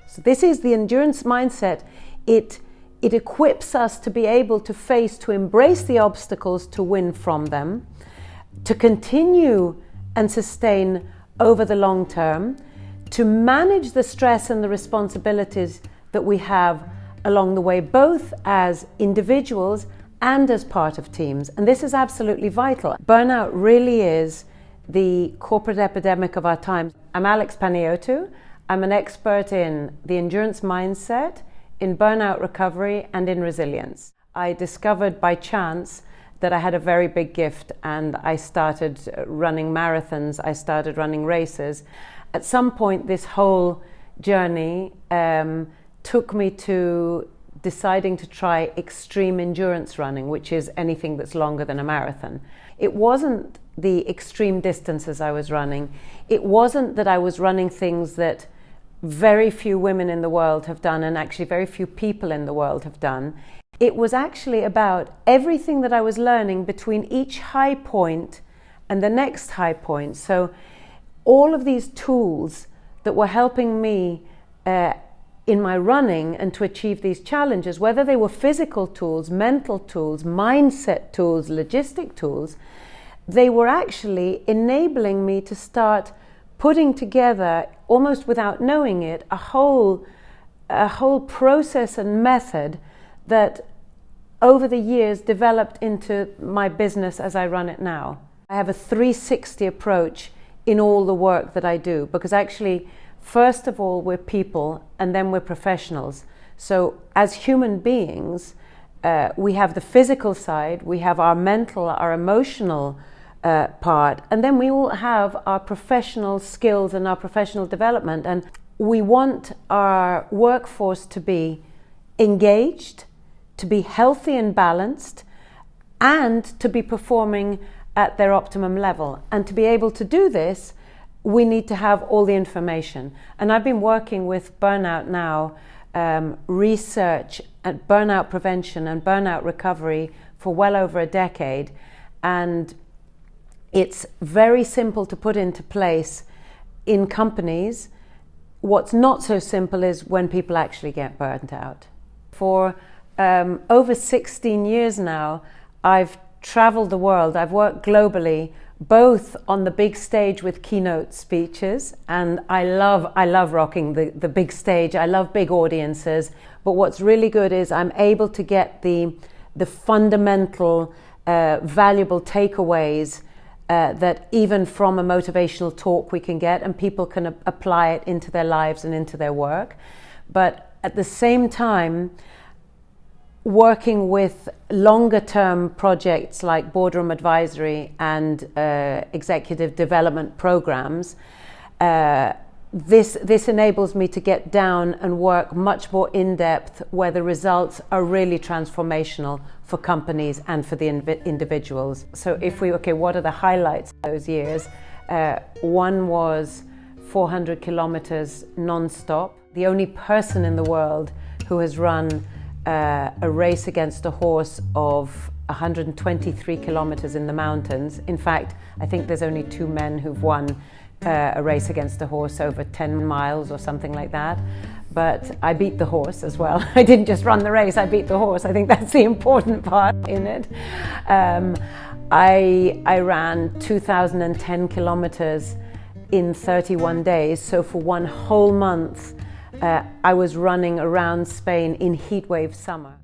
So this is the endurance mindset. It equips us to be able to face, to embrace the obstacles, to win from them, to continue and sustain over the long term, to manage the stress and the responsibilities that we have along the way, both as individuals and as part of teams. And this is absolutely vital. Burnout really is the corporate epidemic of our time. I'm Alex Panayotou. I'm an expert in the endurance mindset, in burnout recovery, and in resilience. I discovered by chance that I had a very big gift, and I started running marathons, I started running races. At some point, this whole journey took me to deciding to try extreme endurance running, which is anything that's longer than a marathon. It wasn't the extreme distances I was running. It wasn't that I was running things that very few women in the world have done, and actually very few people in the world have done. It was actually about everything that I was learning between each high point and the next high point. So all of these tools that were helping me in my running and to achieve these challenges, whether they were physical tools, mental tools, mindset tools, logistic tools, they were actually enabling me to start putting together, almost without knowing it, a whole process and method that over the years developed into my business as I run it now. I have a 360 approach in all the work that I do, because actually, first of all, we're people and then we're professionals. So as human beings, we have the physical side, we have our mental, our emotional part, and then we all have our professional skills and our professional development. And we want our workforce to be engaged, to be healthy and balanced, and to be performing at their optimum level. And to be able to do this, we need to have all the information. And I've been working with burnout now, research at burnout prevention and burnout recovery for well over a decade. And it's very simple to put into place in companies. What's not so simple is when people actually get burnt out. For over 16 years now, I've traveled the world. I've worked globally, both on the big stage with keynote speeches, and I love rocking the big stage. I love big audiences. But what's really good is I'm able to get the fundamental, valuable takeaways that even from a motivational talk we can get, and people can apply it into their lives and into their work. But at the same time, working with longer term projects like boardroom advisory and executive development programs, this enables me to get down and work much more in depth, where the results are really transformational for companies and for the individuals. So what are the highlights of those years? One was 400 kilometers non-stop. The only person in the world who has run a race against a horse of 123 kilometers in the mountains. In fact, I think there's only 2 men who've won a race against a horse over 10 miles or something like that. But I beat the horse as well. I didn't just run the race, I beat the horse. I think that's the important part in it. I ran 2,010 kilometers in 31 days. So for one whole month, I was running around Spain in heatwave summer.